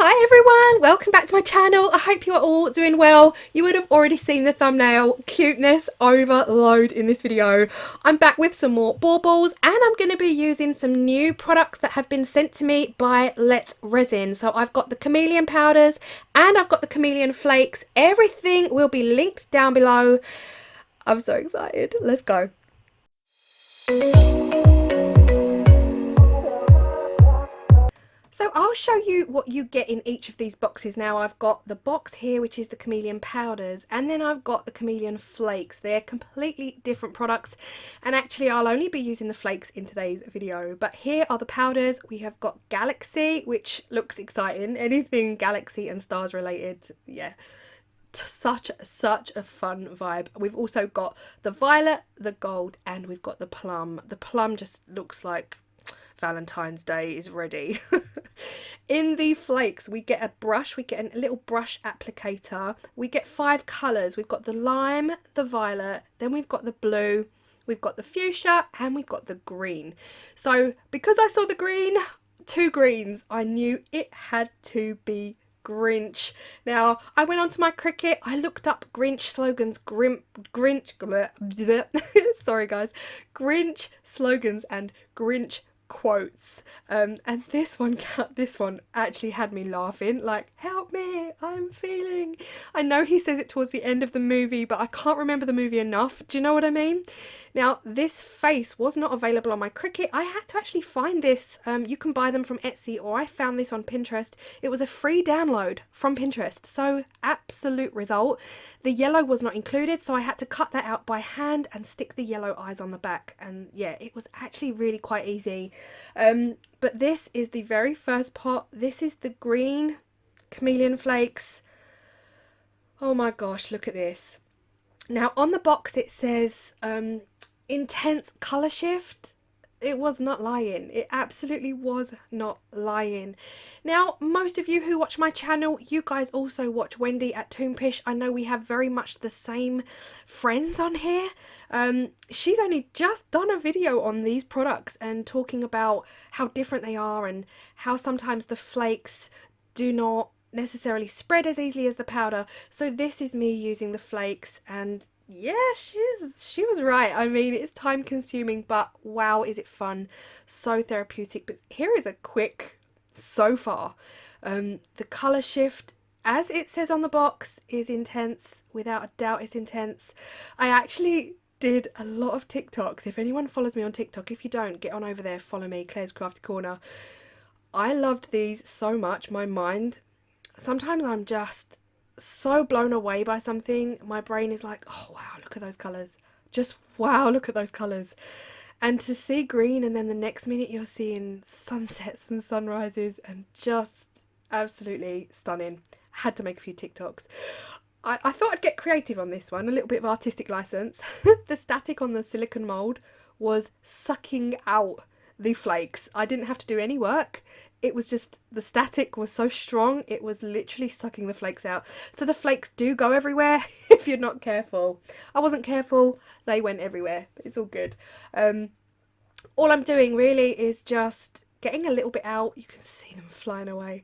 Hi everyone, welcome back to my channel. I hope you are all doing well. You would have already seen the thumbnail, cuteness overload in this video. I'm back with some more baubles and I'm going to be using some new products that have been sent to me by Resin. So I've got the Chameleon powders and I've got the Chameleon flakes. Everything will be linked down below. I'm so excited. Let's go. So I'll show you what you get in each of these boxes now. I've got the box here, which is the Chameleon powders, and then I've got the Chameleon flakes. They're completely different products, and actually I'll only be using the flakes in today's video. But here are the powders. We have got Galaxy, which looks exciting. Anything galaxy and stars related, yeah. Such a fun vibe. We've also got the violet, the gold, and we've got the plum. The plum just looks like Valentine's Day is ready. In the flakes we get a brush, we get a little brush applicator, we get 5 colours. We've got the lime, the violet, then we've got the blue, we've got the fuchsia, and we've got the green. So because I saw the green, 2 greens, I knew it had to be Grinch. Now I went onto my Cricut, I looked up Grinch slogans, sorry guys, Grinch slogans and Grinch quotes, and this one actually had me laughing, like, help me, I'm feeling. I know he says it towards the end of the movie, but I can't remember the movie enough. Do you know what I mean? Now this face was not available on my Cricut. I had to actually find this. You can buy them from Etsy, or I found this on Pinterest. It was a free download from Pinterest, so absolute result. The yellow was not included, so I had to cut that out by hand and stick the yellow eyes on the back, and yeah, it was actually really quite easy. But this is the very first pot. This is the green Chameleon flakes. Oh my gosh, look at this. Now on the box it says intense colour shift. It was not lying. It absolutely was not lying. Now, most of you who watch my channel, you guys also watch Wendy at Toonpish. I know we have very much the same friends on here. She's only just done a video on these products and talking about how different they are and how sometimes the flakes do not necessarily spread as easily as the powder. So this is me using the flakes, and yeah, she was right. I mean, it's time consuming, but wow, is it fun. So therapeutic. But here is a quick so far. The colour shift, as it says on the box, is intense. Without a doubt, it's intense. I actually did a lot of TikToks. If anyone follows me on TikTok, if you don't, get on over there, follow me, Claire's Crafty Corner. I loved these so much. My mind, sometimes I'm just so blown away by something. My brain is like, oh wow, look at those colours. Just wow, look at those colours. And to see green and then the next minute you're seeing sunsets and sunrises and just absolutely stunning. Had to make a few TikToks. I thought I'd get creative on this one, a little bit of artistic license. The static on the silicone mould was sucking out the flakes. I didn't have to do any work. It was just, the static was so strong, it was literally sucking the flakes out. So the flakes do go everywhere if you're not careful. I wasn't careful, they went everywhere, but it's all good. All I'm doing really is just getting a little bit out. You can see them flying away.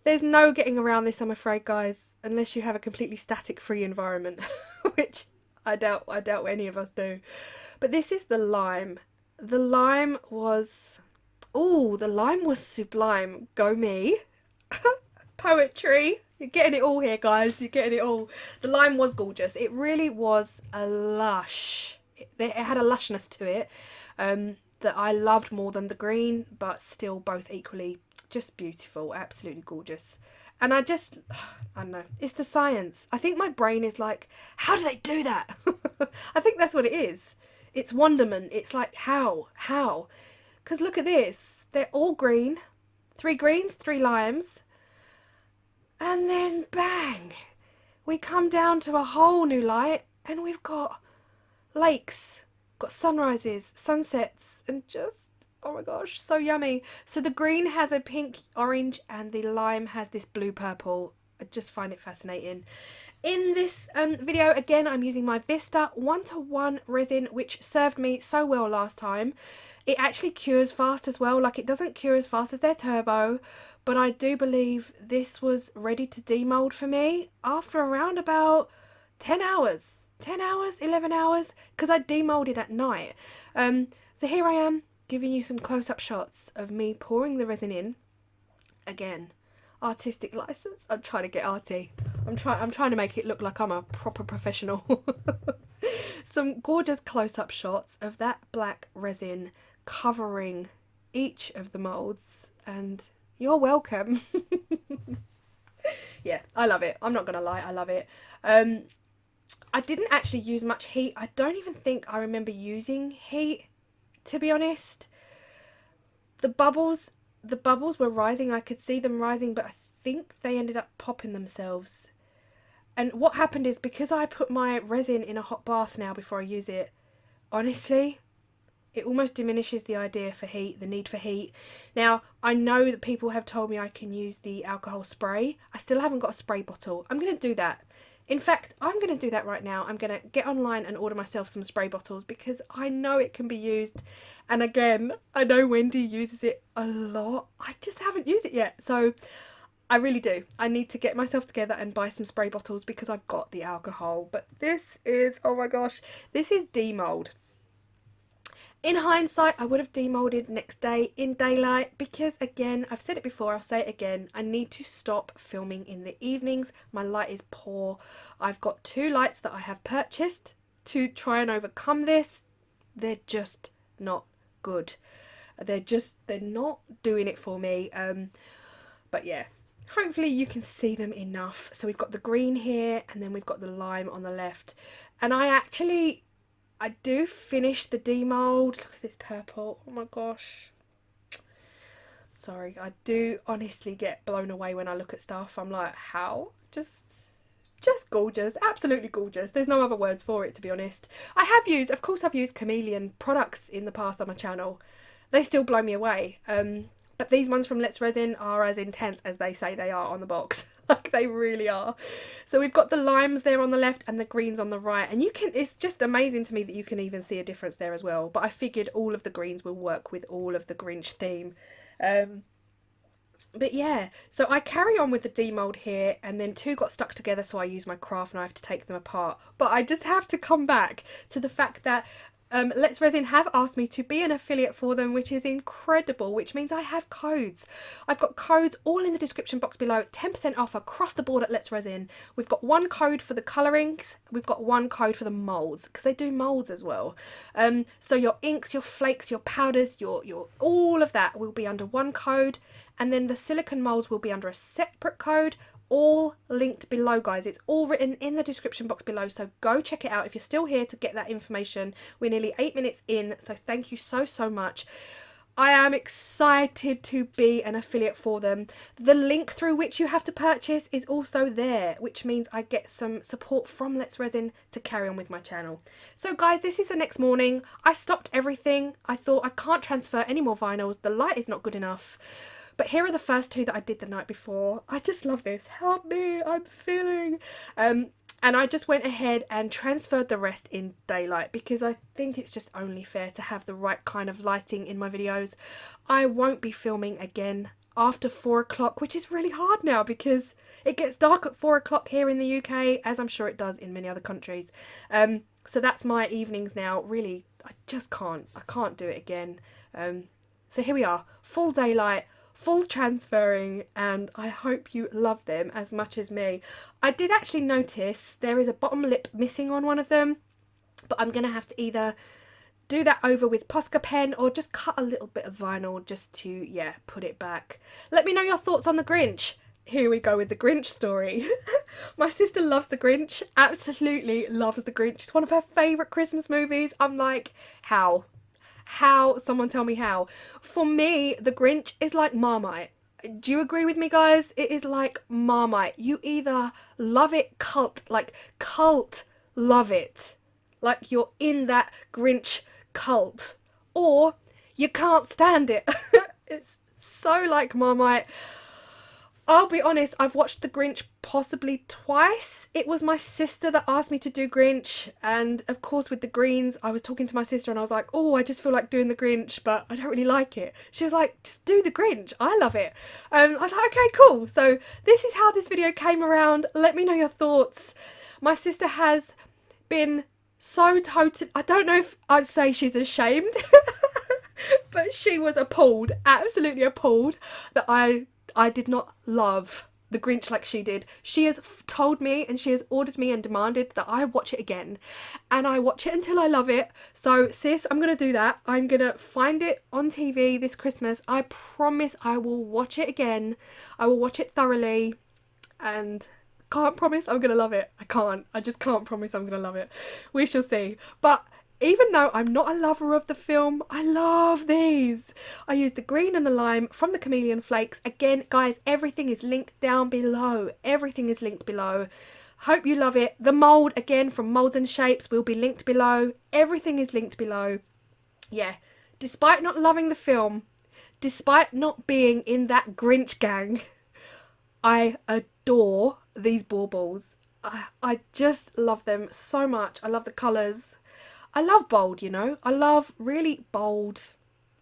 There's no getting around this, I'm afraid, guys, unless you have a completely static free environment, which I doubt any of us do. But this is the lime. The lime was... oh, the lime was sublime. Go me. Poetry. You're getting it all here, guys. You're getting it all. The lime was gorgeous. It really was a lush. It had a lushness to it that I loved more than the green, but still both equally just beautiful. Absolutely gorgeous. And I don't know. It's the science. I think my brain is like, how do they do that? I think that's what it is. It's wonderment. It's like, how? Because look at this, they're all green, 3 greens, 3 limes, and then bang, we come down to a whole new light and we've got lakes, got sunrises, sunsets, and just, oh my gosh, so yummy. So the green has a pink orange and the lime has this blue purple. I just find it fascinating. In this video, again, I'm using my Vista 1-to-1 resin, which served me so well last time. It actually cures fast as well. Like, it doesn't cure as fast as their turbo, but I do believe this was ready to demold for me after around about 10 hours. 10 hours, 11 hours, because I demolded at night. So here I am giving you some close-up shots of me pouring the resin in. Again, artistic license. I'm trying to get arty. I'm trying to make it look like I'm a proper professional. Some gorgeous close-up shots of that black resin covering each of the moulds, and you're welcome. Yeah, I love it. I'm not gonna lie, I love it. I didn't actually use much heat. I don't even think I remember using heat, to be honest. The bubbles were rising. I could see them rising, but I think they ended up popping themselves. And what happened is, because I put my resin in a hot bath now before I use it, honestly, it almost diminishes the the need for heat. Now, I know that people have told me I can use the alcohol spray. I still haven't got a spray bottle. I'm going to do that. In fact, I'm going to do that right now. I'm going to get online and order myself some spray bottles, because I know it can be used. And again, I know Wendy uses it a lot. I just haven't used it yet. So I really do. I need to get myself together and buy some spray bottles, because I've got the alcohol. But this is, oh my gosh, this is demold. In hindsight, I would have demolded next day in daylight, because again, I've said it before, I'll say it again, I need to stop filming in the evenings. My light is poor. I've got 2 lights that I have purchased to try and overcome this. They're just not good. They're not doing it for me. But yeah, hopefully you can see them enough. So we've got the green here, and then we've got the lime on the left. And I do finish the demold. Look at this purple. Oh my gosh. Sorry, I do honestly get blown away when I look at stuff. I'm like, how? Just gorgeous. Absolutely gorgeous. There's no other words for it, to be honest. Of course I've used Chameleon products in the past on my channel. They still blow me away. But these ones from Let's Resin are as intense as they say they are on the box. Like, they really are. So we've got the limes there on the left and the greens on the right, and it's just amazing to me that you can even see a difference there as well. But I figured all of the greens will work with all of the Grinch theme. But yeah, so I carry on with the demold here, and then 2 got stuck together, so I use my craft knife to take them apart. But I just have to come back to the fact that Let's Resin have asked me to be an affiliate for them, which is incredible, which means I have codes. I've got codes all in the description box below, 10% off across the board at Let's Resin. We've got 1 code for the colourings, we've got 1 code for the moulds, because they do moulds as well. So your inks, your flakes, your powders, your all of that will be under 1 code, and then the silicone moulds will be under a separate code. All linked below, guys. It's all written in the description box below, so go check it out if you're still here to get that information. We're nearly 8 minutes in, so thank you so much. I am excited to be an affiliate for them. The link through which you have to purchase is also there, which means I get some support from Let's Resin to carry on with my channel. So guys, this is the next morning. I stopped everything. I thought, I can't transfer any more vinyls. The light is not good enough. But here are the first 2 that I did the night before. I just love this. Help me, I'm feeling. And I just went ahead and transferred the rest in daylight, because I think it's just only fair to have the right kind of lighting in my videos. I won't be filming again after 4 o'clock, which is really hard now, because it gets dark at 4 o'clock here in the UK, as I'm sure it does in many other countries. So that's my evenings now. Really, I can't do it again. So here we are, full daylight, full transferring, and I hope you love them as much as me. I did actually notice there is a bottom lip missing on one of them, but I'm going to have to either do that over with Posca pen or just cut a little bit of vinyl just to, yeah, put it back. Let me know your thoughts on the Grinch. Here we go with the Grinch story. My sister loves the Grinch, absolutely loves the Grinch. It's one of her favourite Christmas movies. I'm like, how? Someone tell me how. For me, the Grinch is like Marmite. Do you agree with me, guys? It is like Marmite. You either love it, cult love it, like you're in that Grinch cult, or you can't stand it. It's so like Marmite. I'll be honest, I've watched The Grinch possibly twice. It was my sister that asked me to do Grinch, and of course with the greens, I was talking to my sister and I was like, oh, I just feel like doing the Grinch, but I don't really like it. She was like, just do the Grinch, I love it. I was like, okay, cool. So this is how this video came around. Let me know your thoughts. My sister has been so total, I don't know if I'd say she's ashamed, but she was appalled, absolutely appalled that I did not love The Grinch like she did. She has told me and she has ordered me and demanded that I watch it again. And I watch it until I love it. So sis, I'm going to do that. I'm going to find it on TV this Christmas. I promise I will watch it again. I will watch it thoroughly. And can't promise I'm going to love it. I just can't promise I'm going to love it. We shall see. But even though I'm not a lover of the film, I love these. I used the green and the lime from the Chameleon Flakes. Again, guys, everything is linked down below. Everything is linked below. Hope you love it. The mould, again, from Moulds and Shapes will be linked below. Everything is linked below. Yeah, despite not loving the film, despite not being in that Grinch gang, I adore these baubles. I just love them so much. I love the colours. I love bold, you know. I love really bold,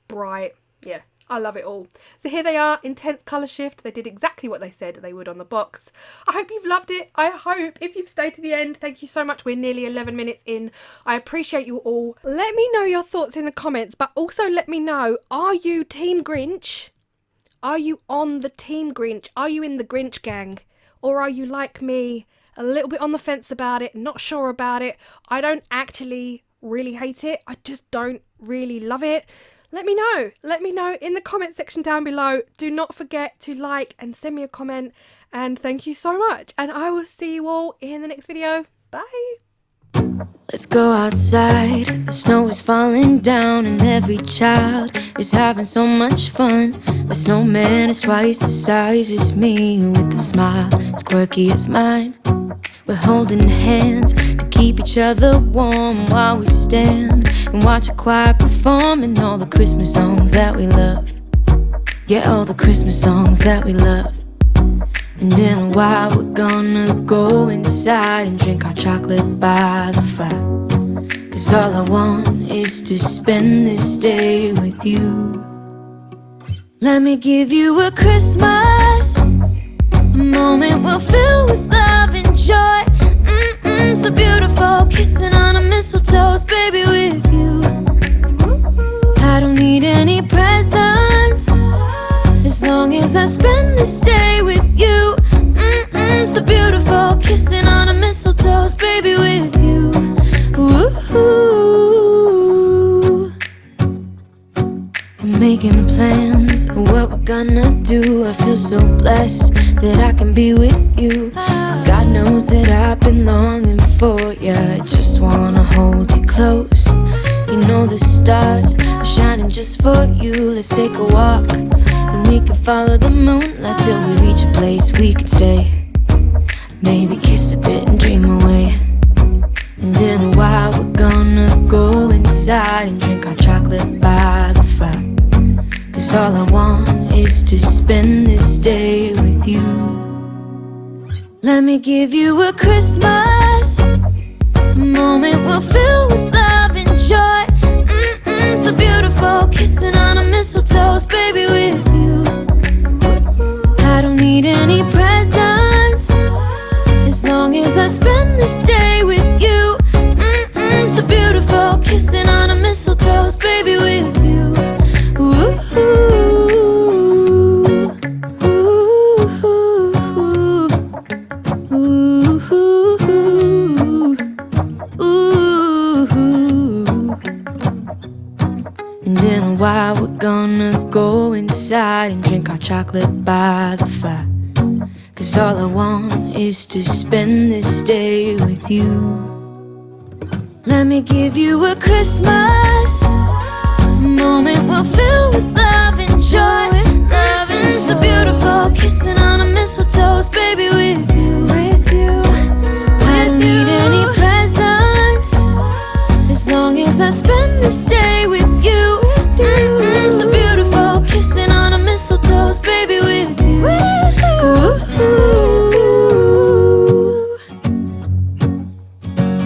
bright. Yeah, I love it all. So here they are, intense colour shift. They did exactly what they said they would on the box. I hope you've loved it. I hope if you've stayed to the end, thank you so much. We're nearly 11 minutes in. I appreciate you all. Let me know your thoughts in the comments, but also let me know, are you Team Grinch? Are you on the Team Grinch? Are you in the Grinch gang? Or are you like me, a little bit on the fence about it, not sure about it? I don't actually really hate it. I just don't really love it. Let me know. Let me know in the comment section down below. Do not forget to like and send me a comment. And thank you so much. And I will see you all in the next video. Bye. Let's go outside. The snow is falling down and every child is having so much fun. The snowman is twice the size as me, with a smile as quirky as mine. We're holding hands to keep each other warm while we stand and watch a choir performing all the Christmas songs that we love. Yeah, all the Christmas songs that we love. And in a while we're gonna go inside and drink our chocolate by the fire. 'Cause all I want is to spend this day with you. Let me give you a Christmas, a moment we'll fill with love and joy. So beautiful, kissing on a mistletoe's baby with you. I don't need any presents, as long as I spend this day with you. So beautiful, kissing on a mistletoe's baby with you. Ooh. I'm making plans for what we're gonna do. I feel so blessed that I can be with you. 'Cause God knows that I've been longing for you. I just wanna hold you close. You know the stars are shining just for you. Let's take a walk and we can follow the moonlight till we reach a place we can stay. Maybe kiss a bit and dream away. And in a while we're gonna go inside and drink our chocolate by the fire. 'Cause all I want is to spend this day with you. Let me give you a Christmas, a moment we'll fill with love and joy. So beautiful, kissing on a mistletoe's baby with you. I don't need any presents, as long as I spend this day with you. So beautiful, kissing on a mistletoe's baby with you. Ooh. And in a while we're gonna go inside and drink our chocolate by the fire. 'Cause all I want is to spend this day with you. Let me give you a Christmas, a moment we'll fill with love and joy. Love and so beautiful, kissing on a mistletoe's baby with you. I don't need any presents, as long as I spend this day with you.